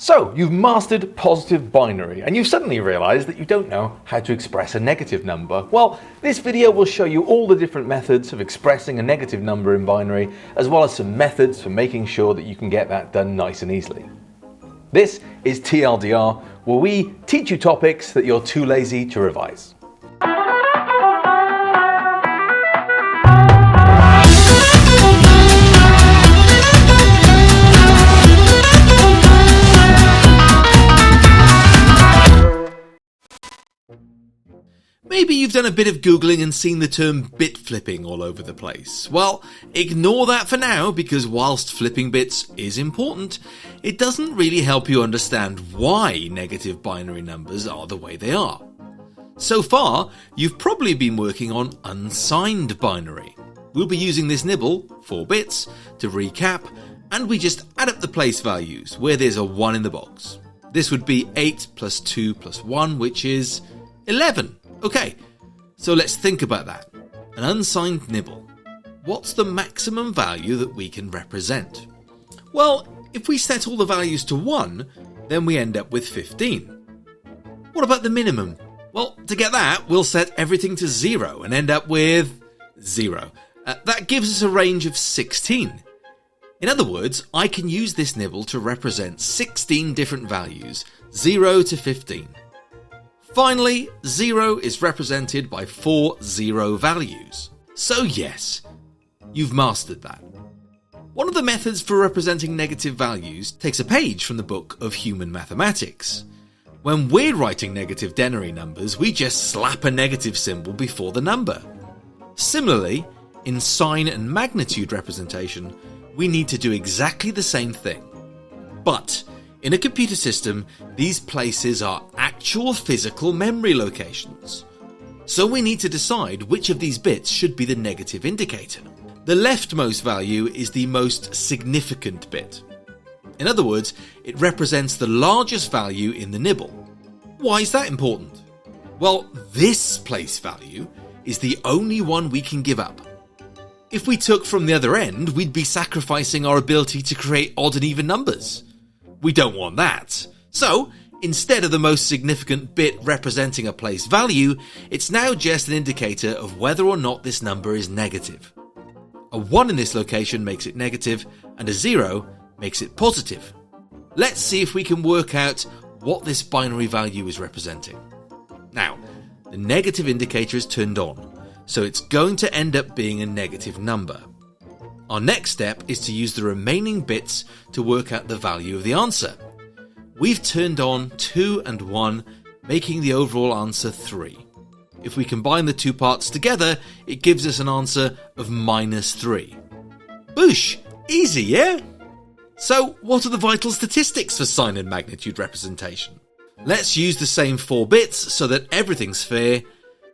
So, you've mastered positive binary, and you've suddenly realised that you don't know how to express a negative number. Well, this video will show you all the different methods of expressing a negative number in binary, as well as some methods for making sure that you can get that done nice and easily. This is TLDR, where we teach you topics that you're too lazy to revise. Maybe you've done a bit of Googling and seen the term bit flipping all over the place. Well, ignore that for now, because whilst flipping bits is important, it doesn't really help you understand why negative binary numbers are the way they are. So far, you've probably been working on unsigned binary. We'll be using this nibble, 4 bits, to recap, and we just add up the place values where there's a 1 in the box. This would be 8 plus 2 plus 1, which is 11. Okay, so let's think about that. An unsigned nibble. What's the maximum value that we can represent? Well, if we set all the values to 1, then we end up with 15. What about the minimum? Well, to get that, we'll set everything to 0 and end up with 0. That gives us a range of 16. In other words, I can use this nibble to represent 16 different values, 0 to 15. Finally, 0 is represented by 4 0 values. So yes, you've mastered that. One of the methods for representing negative values takes a page from the book of human mathematics. When we're writing negative denary numbers, we just slap a negative symbol before the number. Similarly, in sign and magnitude representation, we need to do exactly the same thing. But in a computer system, these places are actual physical memory locations. So we need to decide which of these bits should be the negative indicator. The leftmost value is the most significant bit. In other words, it represents the largest value in the nibble. Why is that important? Well, this place value is the only one we can give up. If we took from the other end, we'd be sacrificing our ability to create odd and even numbers. We don't want that. So, instead of the most significant bit representing a place value, it's now just an indicator of whether or not this number is negative. A 1 in this location makes it negative, and a 0 makes it positive. Let's see if we can work out what this binary value is representing. Now, the negative indicator is turned on, so it's going to end up being a negative number. Our next step is to use the remaining bits to work out the value of the answer. We've turned on 2 and 1, making the overall answer 3. If we combine the two parts together, it gives us an answer of -3. Boosh! Easy, yeah? So, what are the vital statistics for sign and magnitude representation? Let's use the same 4 bits so that everything's fair.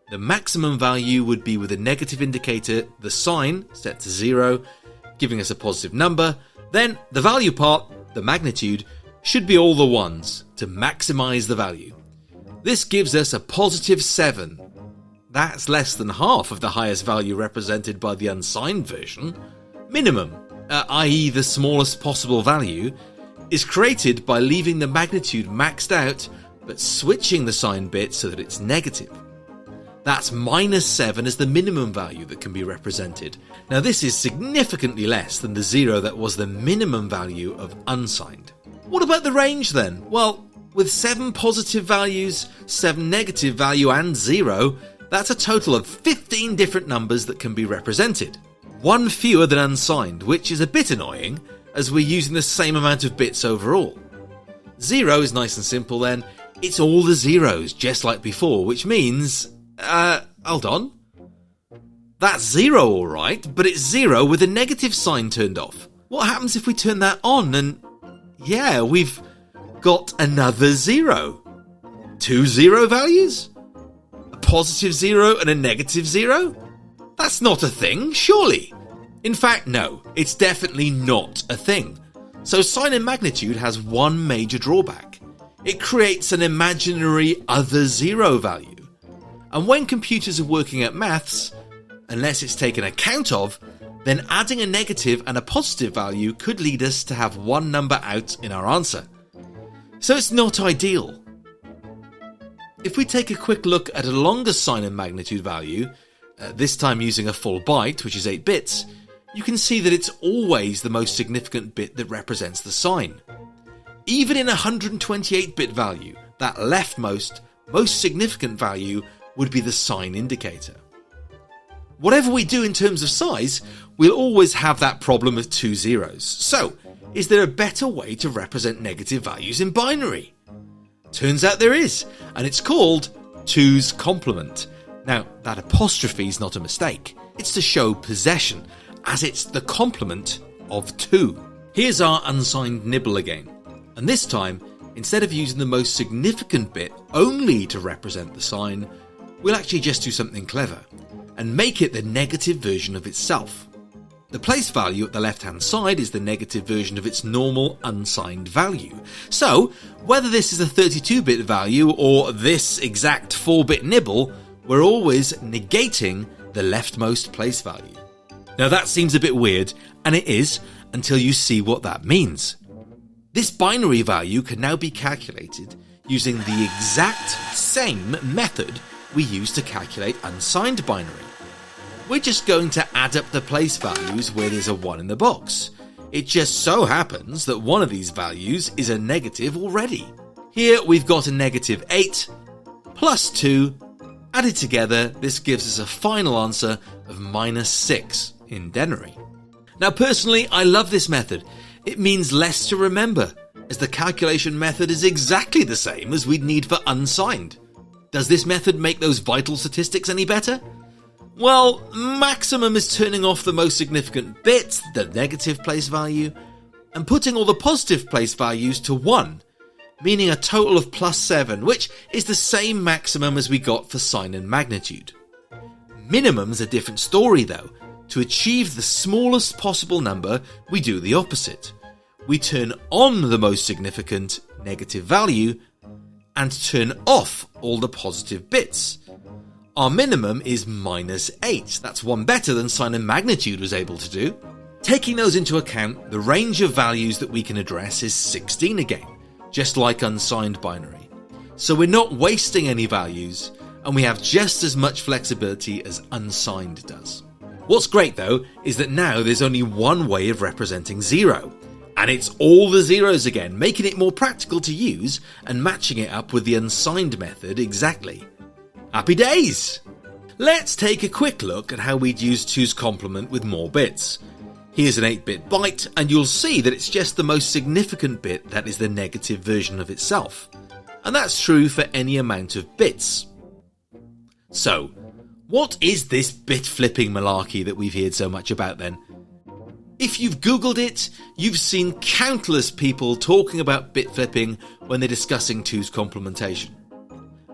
The maximum value would be with a negative indicator, the sign, set to 0, giving us a positive number. Then the value part, the magnitude, should be all the 1s to maximise the value. This gives us a positive 7. That's less than half of the highest value represented by the unsigned version. Minimum, i.e. the smallest possible value, is created by leaving the magnitude maxed out but switching the sign bit so that it's negative. That's -7 as the minimum value that can be represented. Now this is significantly less than the 0 that was the minimum value of unsigned. What about the range then? Well, with 7 positive values, 7 negative value and 0, that's a total of 15 different numbers that can be represented. 1 fewer than unsigned, which is a bit annoying as we're using the same amount of bits overall. 0 is nice and simple then. It's all the zeros, just like before, which means hold on. That's 0 alright, but it's 0 with a negative sign turned off. What happens if we turn that on and yeah, we've got another 0. 2 0 values? A positive 0 and a negative 0? That's not a thing, surely. In fact, no, it's definitely not a thing. So sign and magnitude has one major drawback. It creates an imaginary other 0 value. And when computers are working at maths, unless it's taken account of, then adding a negative and a positive value could lead us to have one number out in our answer. so it's not ideal. If we take a quick look at a longer sign and magnitude value, this time using a full byte, which is 8 bits, you can see that it's always the most significant bit that represents the sign. Even in a 128-bit value, that leftmost, most significant value would be the sign indicator. Whatever we do in terms of size, we'll always have that problem of 2 zeros. So, is there a better way to represent negative values in binary? Turns out there is, and it's called 2's complement. Now, that apostrophe is not a mistake. It's to show possession, as it's the complement of 2. Here's our unsigned nibble again. And this time, instead of using the most significant bit only to represent the sign, we'll actually just do something clever and make it the negative version of itself. The place value at the left-hand side is the negative version of its normal unsigned value. So, whether this is a 32-bit value or this exact 4-bit nibble, we're always negating the leftmost place value. Now that seems a bit weird, and it is, until you see what that means. This binary value can now be calculated using the exact same method we use to calculate unsigned binary. We're just going to add up the place values where there's a 1 in the box. It just so happens that one of these values is a negative already. Here we've got a negative 8 plus 2. Added together, this gives us a final answer of -6 in denary. Now personally, I love this method. It means less to remember, as the calculation method is exactly the same as we'd need for unsigned. Does this method make those vital statistics any better? Well, maximum is turning off the most significant bits, the negative place value, and putting all the positive place values to 1, meaning a total of +7, which is the same maximum as we got for sign and magnitude. Minimum's a different story though. To achieve the smallest possible number, we do the opposite. We turn on the most significant negative value and turn off all the positive bits. Our minimum is -8. That's one better than sign and magnitude was able to do. Taking those into account, the range of values that we can address is 16 again, just like unsigned binary. So we're not wasting any values, and we have just as much flexibility as unsigned does. What's great though is that now there's only one way of representing 0, and it's all the zeros again, making it more practical to use and matching it up with the unsigned method exactly. Happy days! Let's take a quick look at how we'd use 2's complement with more bits. Here's an 8-bit byte, and you'll see that it's just the most significant bit that is the negative version of itself. And that's true for any amount of bits. So, what is this bit flipping malarkey that we've heard so much about then? If you've Googled it, you've seen countless people talking about bit flipping when they're discussing 2's complementation.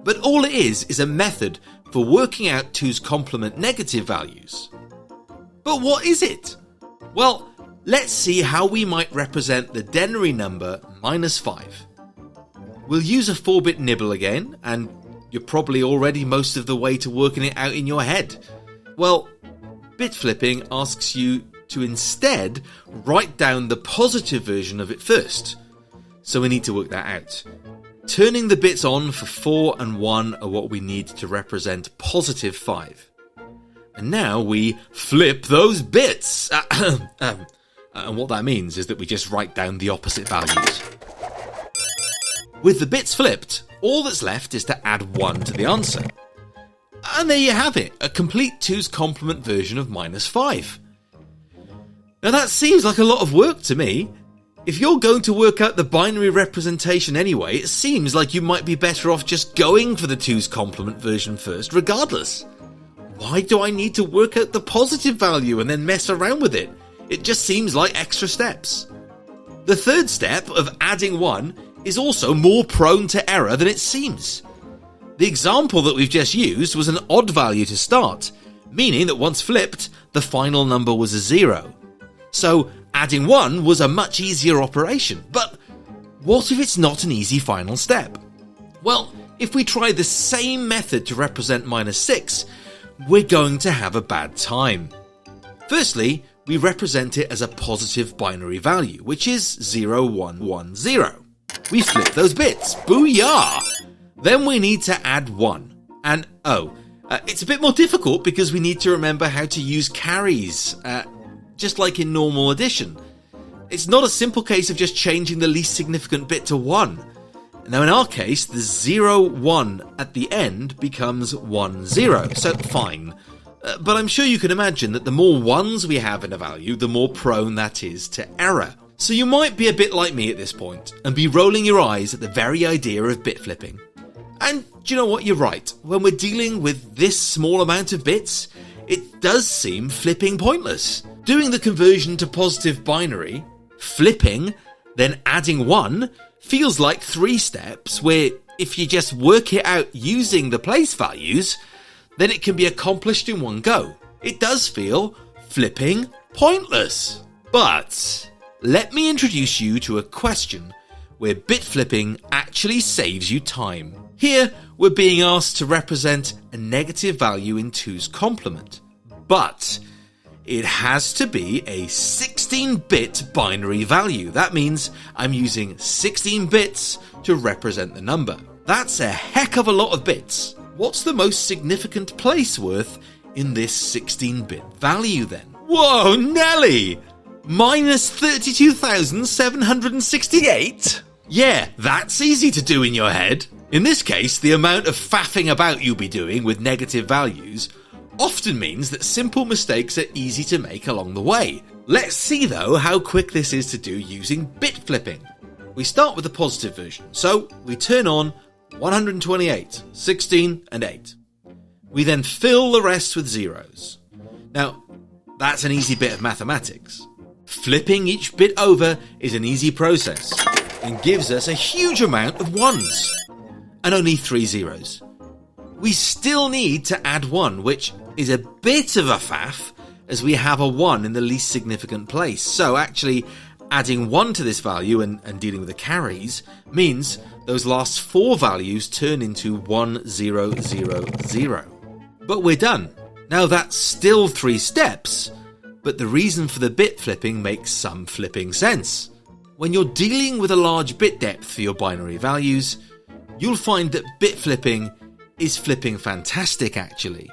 But all it is a method for working out 2's complement negative values. But what is it? Well, let's see how we might represent the denary number -5. We'll use a 4-bit nibble again, and you're probably already most of the way to working it out in your head. Well, bit flipping asks you to instead write down the positive version of it first. So we need to work that out. Turning the bits on for 4 and 1 are what we need to represent +5. And now we flip those bits. And what that means is that we just write down the opposite values. With the bits flipped, all that's left is to add 1 to the answer. And there you have it, a complete 2's complement version of -5. Now that seems like a lot of work to me. If you're going to work out the binary representation anyway, it seems like you might be better off just going for the 2's complement version first, regardless. Why do I need to work out the positive value and then mess around with it? It just seems like extra steps. The third step of adding 1 is also more prone to error than it seems. The example that we've just used was an odd value to start, meaning that once flipped, the final number was a 0. So adding 1 was a much easier operation, but what if it's not an easy final step? Well, if we try the same method to represent -6, we're going to have a bad time. Firstly, we represent it as a positive binary value, which is 0110. We flip those bits. Booyah! Then we need to add 1. And it's a bit more difficult because we need to remember how to use carries, just like in normal addition. It's not a simple case of just changing the least significant bit to 1. Now in our case, the 0, 1 at the end becomes 1, 0, so fine. But I'm sure you can imagine that the more 1s we have in a value, the more prone that is to error. So you might be a bit like me at this point, and be rolling your eyes at the very idea of bit flipping. And do you know what, you're right. When we're dealing with this small amount of bits, it does seem flipping pointless. Doing the conversion to positive binary, flipping, then adding 1, feels like 3 steps where if you just work it out using the place values, then it can be accomplished in one go. It does feel flipping pointless. But let me introduce you to a question where bit flipping actually saves you time. Here, we're being asked to represent a negative value in 2's complement, but it has to be a 16-bit binary value. That means I'm using 16 bits to represent the number. That's a heck of a lot of bits. What's the most significant place worth in this 16-bit value then? Whoa, Nelly! Minus 32,768? Yeah, that's easy to do in your head. In this case, the amount of faffing about you'll be doing with negative values often means that simple mistakes are easy to make along the way. Let's see though how quick this is to do using bit flipping. We start with the positive version, so we turn on 128, 16 and 8. We then fill the rest with zeros. Now, that's an easy bit of mathematics. Flipping each bit over is an easy process and gives us a huge amount of 1s and only 3 zeros. We still need to add 1, which is a bit of a faff as we have a 1 in the least significant place. So actually adding 1 to this value and dealing with the carries means those last 4 values turn into 1, 0, 0, 0. But we're done. Now that's still 3 steps, but the reason for the bit flipping makes some flipping sense. When you're dealing with a large bit depth for your binary values, you'll find that bit flipping is flipping fantastic actually,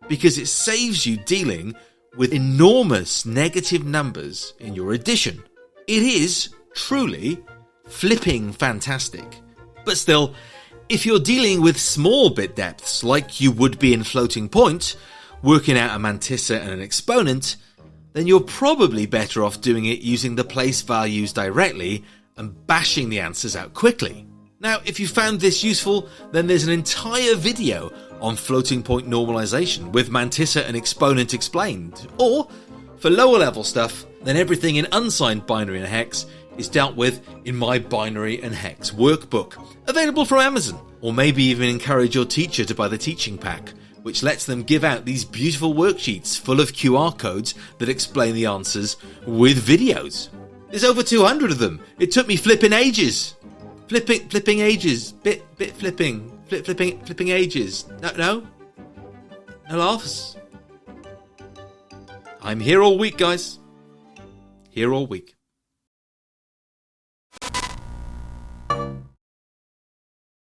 because it saves you dealing with enormous negative numbers in your addition. It is truly flipping fantastic. But still, if you're dealing with small bit depths like you would be in floating point, working out a mantissa and an exponent, then you're probably better off doing it using the place values directly and bashing the answers out quickly. Now, if you found this useful, then there's an entire video on floating point normalization with mantissa and exponent explained. Or, for lower level stuff, then everything in unsigned binary and hex is dealt with in my binary and hex workbook, available from Amazon. Or maybe even encourage your teacher to buy the teaching pack, which lets them give out these beautiful worksheets full of QR codes that explain the answers with videos. There's over 200 of them. It took me flipping ages. Flipping ages. Bit flipping. Flipping ages. No laughs. I'm here all week, guys. Here all week.